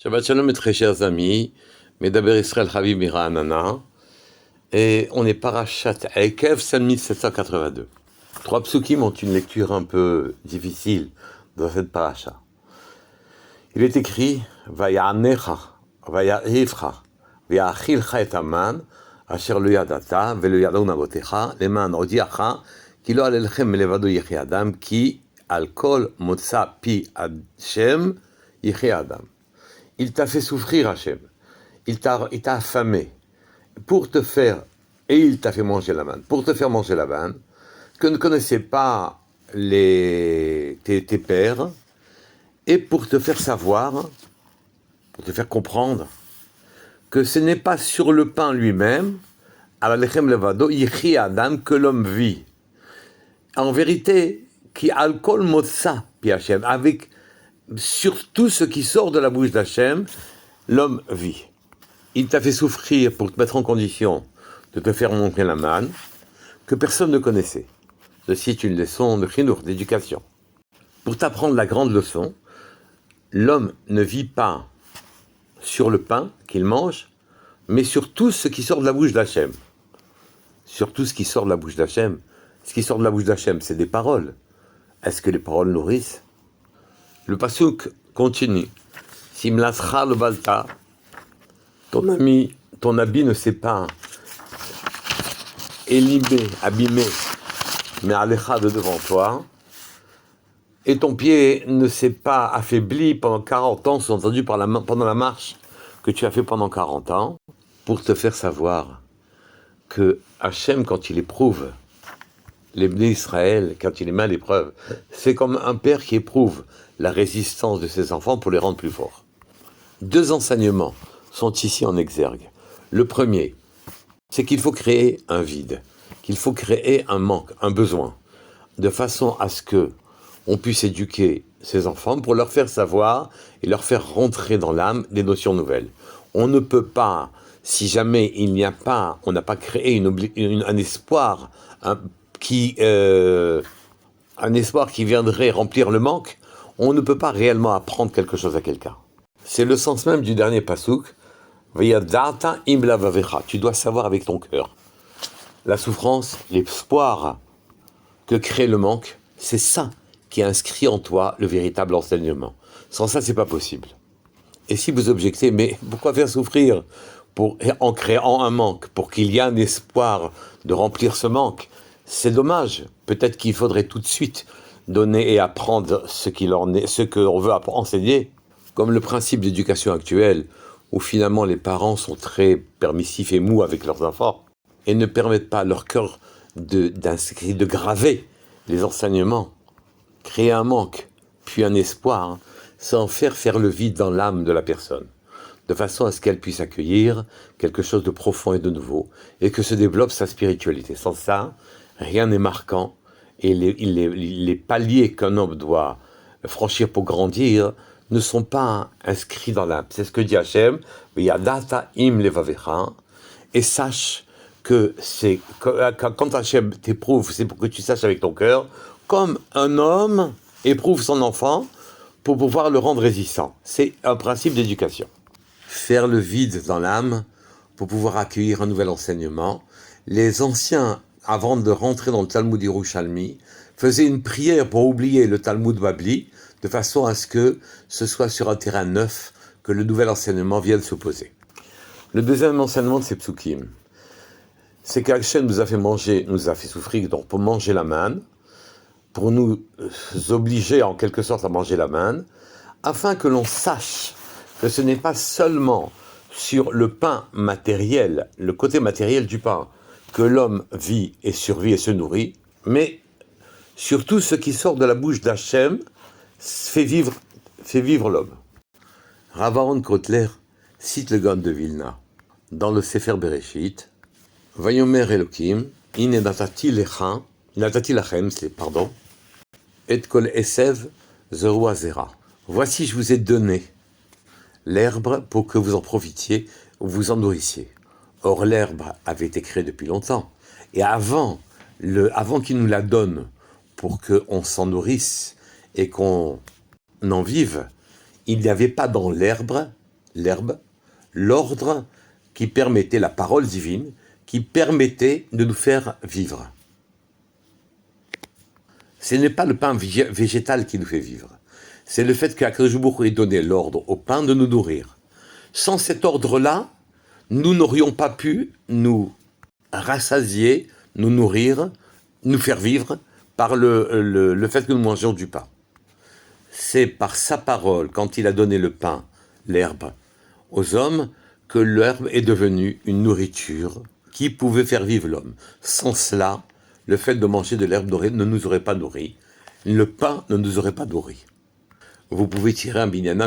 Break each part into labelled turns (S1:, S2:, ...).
S1: Shabbat Shalom, mes très chers amis, Medaber Israël Chaviv Mira'anana, et on est Parashat Ekev, Psaume 1782. Trois psukim ont une lecture un peu difficile dans cette paracha. Il est écrit Vaya'anecha, Vaya'ifcha, Vaya'achilcha et aman, asher lo yadata, velo yadau navotecha, leman odiacha, ki lo alelchem melevado yechei adam, ki al kol motza pi Hashem yechei adam. Il t'a fait souffrir, Hachem. Il t'a affamé pour te faire, et il t'a fait manger la manne, pour te faire manger la manne, que ne connaissaient pas tes pères, et pour te faire savoir, pour te faire comprendre, que ce n'est pas sur le pain lui-même, à lechem levado, yichi adam, que l'homme vit. En vérité, qui alcool motza pi Hachem, avec sur tout ce qui sort de la bouche d'Hachem, l'homme vit. Il t'a fait souffrir pour te mettre en condition de te faire monter la manne que personne ne connaissait. Ceci est une leçon de chinour, d'éducation. Pour t'apprendre la grande leçon, l'homme ne vit pas sur le pain qu'il mange, mais sur tout ce qui sort de la bouche d'Hachem. Sur tout ce qui sort de la bouche d'Hachem. Ce qui sort de la bouche d'Hachem, c'est des paroles. Est-ce que les paroles nourrissent? Le pasuk continue. Simlascha le balta, ton habit ne s'est pas élimé, abîmé, mais alecha de devant toi, et ton pied ne s'est pas affaibli pendant 40 ans, sous-entendu pendant la marche que tu as fait pendant 40 ans, pour te faire savoir que Hachem, quand il éprouve les Bnei Israël, quand il les met à l'épreuve, c'est comme un père qui éprouve la résistance de ses enfants pour les rendre plus forts. Deux enseignements sont ici en exergue. Le premier, c'est qu'il faut créer un vide, qu'il faut créer un manque, un besoin, de façon à ce que on puisse éduquer ses enfants pour leur faire savoir et leur faire rentrer dans l'âme des notions nouvelles. On ne peut pas, si jamais on n'a pas créé un espoir, un espoir qui viendrait remplir le manque, on ne peut pas réellement apprendre quelque chose à quelqu'un. C'est le sens même du dernier pasuk. Vayadata im lavavecha. Tu dois savoir avec ton cœur. La souffrance, l'espoir que crée le manque, c'est ça qui inscrit en toi le véritable enseignement. Sans ça, c'est pas possible. Et si vous objectez, mais pourquoi faire souffrir en créant un manque, pour qu'il y ait un espoir de remplir ce manque? C'est dommage. Peut-être qu'il faudrait tout de suite donner et apprendre ce que l'on veut enseigner, comme le principe d'éducation actuelle, où finalement les parents sont très permissifs et mous avec leurs enfants, et ne permettent pas à leur cœur de graver les enseignements, créer un manque, puis un espoir, sans faire le vide dans l'âme de la personne, de façon à ce qu'elle puisse accueillir quelque chose de profond et de nouveau, et que se développe sa spiritualité. Sans ça, rien n'est marquant, et les paliers qu'un homme doit franchir pour grandir ne sont pas inscrits dans l'âme. C'est ce que dit Hachem, Vayadata im levavecha, et sache que quand Hachem t'éprouve, c'est pour que tu saches avec ton cœur, comme un homme éprouve son enfant pour pouvoir le rendre résistant. C'est un principe d'éducation. Faire le vide dans l'âme pour pouvoir accueillir un nouvel enseignement. Les anciens, avant de rentrer dans le Talmud Yerushalmi, faisaient une prière pour oublier le Talmud Babli, de façon à ce que ce soit sur un terrain neuf que le nouvel enseignement vienne s'opposer. Le deuxième enseignement de ces psukim, c'est qu'Hachem nous a fait souffrir, donc pour manger la manne, pour nous obliger en quelque sorte à manger la manne, afin que l'on sache que ce n'est pas seulement sur le pain matériel, le côté matériel du pain, que l'homme vit et survit et se nourrit, mais surtout ce qui sort de la bouche d'Hachem fait vivre l'homme. Rav Aaron Kotler cite le Gaon de Vilna dans le Sefer Bereshit. Vayomer Elokim, ine natati lachem, et kol esev zerua zera. Voici, je vous ai donné l'herbe pour que vous en profitiez, vous en nourrissiez. Or, l'herbe avait été créée depuis longtemps. Et avant qu'il nous la donne pour qu'on s'en nourrisse et qu'on en vive, il n'y avait pas dans l'herbe l'herbe, l'ordre qui permettait, la parole divine, qui permettait de nous faire vivre. Ce n'est pas le pain végétal qui nous fait vivre. C'est le fait qu'Akadosh Baruch Hu ait donné l'ordre au pain de nous nourrir. Sans cet ordre-là, nous n'aurions pas pu nous rassasier, nous nourrir, nous faire vivre par le fait que nous mangions du pain. C'est par sa parole, quand il a donné le pain, l'herbe, aux hommes, que l'herbe est devenue une nourriture qui pouvait faire vivre l'homme. Sans cela, le fait de manger de l'herbe dorée ne nous aurait pas nourris. Le pain ne nous aurait pas nourris. Vous pouvez tirer un binyan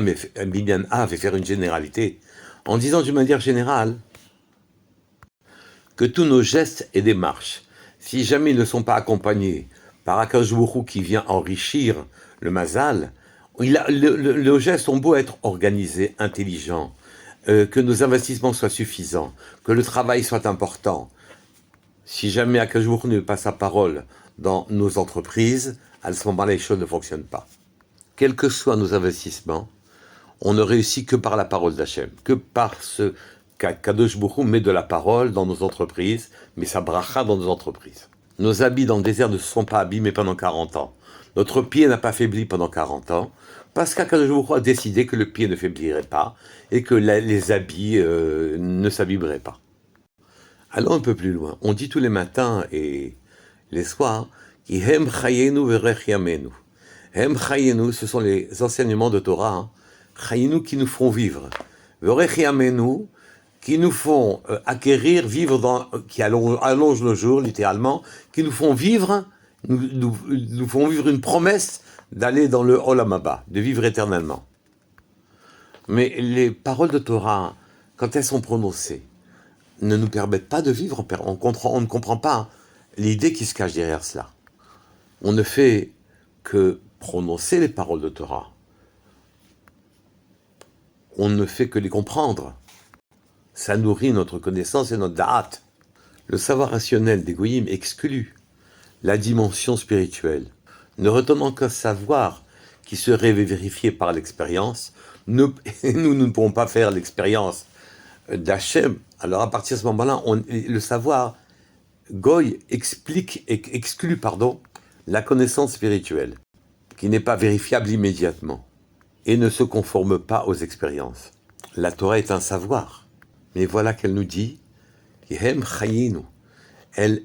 S1: Av et faire une généralité en disant d'une manière générale que tous nos gestes et démarches, si jamais ils ne sont pas accompagnés par Akadosh Baruch Hu qui vient enrichir le mazal, le geste ont beau être organisé, intelligent, que nos investissements soient suffisants, que le travail soit important. Si jamais Akadosh Baruch Hu ne met pas sa parole dans nos entreprises, à ce moment-là, les choses ne fonctionnent pas. Quels que soient nos investissements, on ne réussit que par la parole d'Hachem, que par ce qu'Akadosh Baruch Hu met de la parole dans nos entreprises, met sa bracha dans nos entreprises. Nos habits dans le désert ne se sont pas abîmés pendant 40 ans. Notre pied n'a pas faibli pendant 40 ans, parce qu'Akadosh Baruch Hu a décidé que le pied ne faiblirait pas et que les habits ne s'abîmeraient pas. Allons un peu plus loin. On dit tous les matins et les soirs, Ki hem chayenu verech yamenu. Hem chayenu, ce sont les enseignements de Torah, chayenu qui nous font vivre. Verech yamenu, qui nous font acquérir, vivre qui allongent nos jours, littéralement, qui nous font vivre, nous font vivre une promesse d'aller dans le Olam Haba, de vivre éternellement. Mais les paroles de Torah, quand elles sont prononcées, ne nous permettent pas de vivre, on ne comprend pas l'idée qui se cache derrière cela. On ne fait que prononcer les paroles de Torah. On ne fait que les comprendre. Ça nourrit notre connaissance et notre da'at. Le savoir rationnel des goyim exclut la dimension spirituelle. Ne retenant qu'un savoir qui serait vérifié par l'expérience, nous ne pourrons pas faire l'expérience d'Hachem. Alors à partir de ce moment-là, le savoir goy exclut la connaissance spirituelle, qui n'est pas vérifiable immédiatement, et ne se conforme pas aux expériences. La Torah est un savoir, mais voilà qu'elle nous dit, elle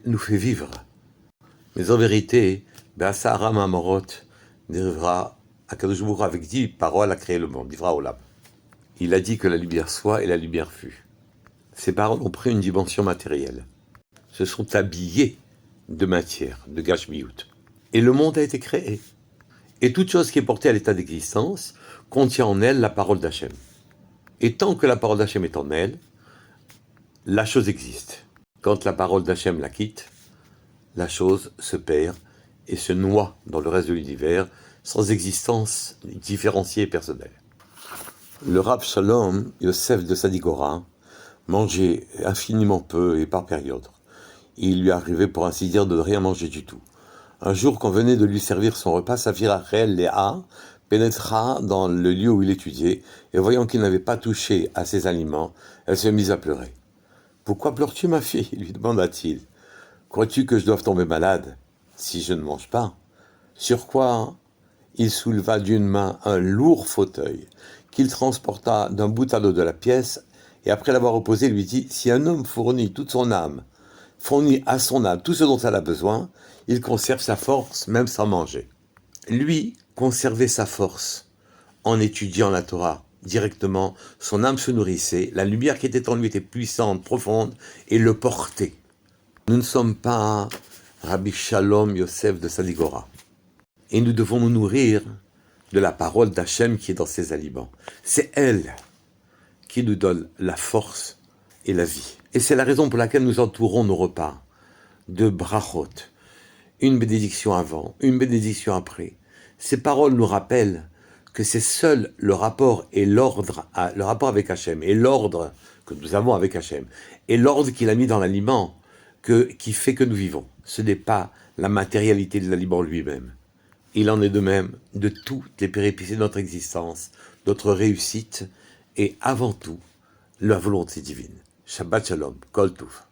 S1: nous fait vivre. Mais en vérité, Be'asara Ma'amorot dérivera, Akadosh Baruch Hu avec 10 paroles a créé le monde, Divra Olam. Il a dit que la lumière soit et la lumière fut. Ces paroles ont pris une dimension matérielle. Se sont habillées de matière, de Gashmiyut. Et le monde a été créé. Et toute chose qui est portée à l'état d'existence contient en elle la parole d'Hachem. Et tant que la parole d'Hachem est en elle, la chose existe. Quand la parole d'Hachem la quitte, la chose se perd et se noie dans le reste de l'univers sans existence différenciée et personnelle. Le Rav Shalom Yosef de Sadigora mangeait infiniment peu et par période. Il lui arrivait pour ainsi dire de ne rien manger du tout. Un jour, quand venait de lui servir son repas, sa fille Rachel, Léa, pénétra dans le lieu où il étudiait, et voyant qu'il n'avait pas touché à ses aliments, elle se mit à pleurer. « Pourquoi pleures-tu, ma fille ?» lui demanda-t-il. « Crois-tu que je doive tomber malade si je ne mange pas ?» Sur quoi il souleva d'une main un lourd fauteuil, qu'il transporta d'un bout à l'autre de la pièce, et après l'avoir reposé, lui dit « Si un homme fournit toute son âme, fournit à son âme tout ce dont elle a besoin, il conserve sa force même sans manger. » Lui conservait sa force en étudiant la Torah directement, son âme se nourrissait, la lumière qui était en lui était puissante, profonde, et le portait. Nous ne sommes pas Rabbi Shalom Yosef de Sadigora. Et nous devons nous nourrir de la parole d'Hachem qui est dans ses aliments. C'est elle qui nous donne la force et la vie. Et c'est la raison pour laquelle nous entourons nos repas de brachot, une bénédiction avant, une bénédiction après. Ces paroles nous rappellent que c'est seul le rapport et l'ordre, le rapport avec Hachem, et l'ordre que nous avons avec Hachem, et l'ordre qu'il a mis dans l'aliment, qui fait que nous vivons. Ce n'est pas la matérialité de l'aliment lui-même. Il en est de même de toutes les péripéties de notre existence, notre réussite est avant tout la volonté divine. Shabbat Shalom, Kol Tov.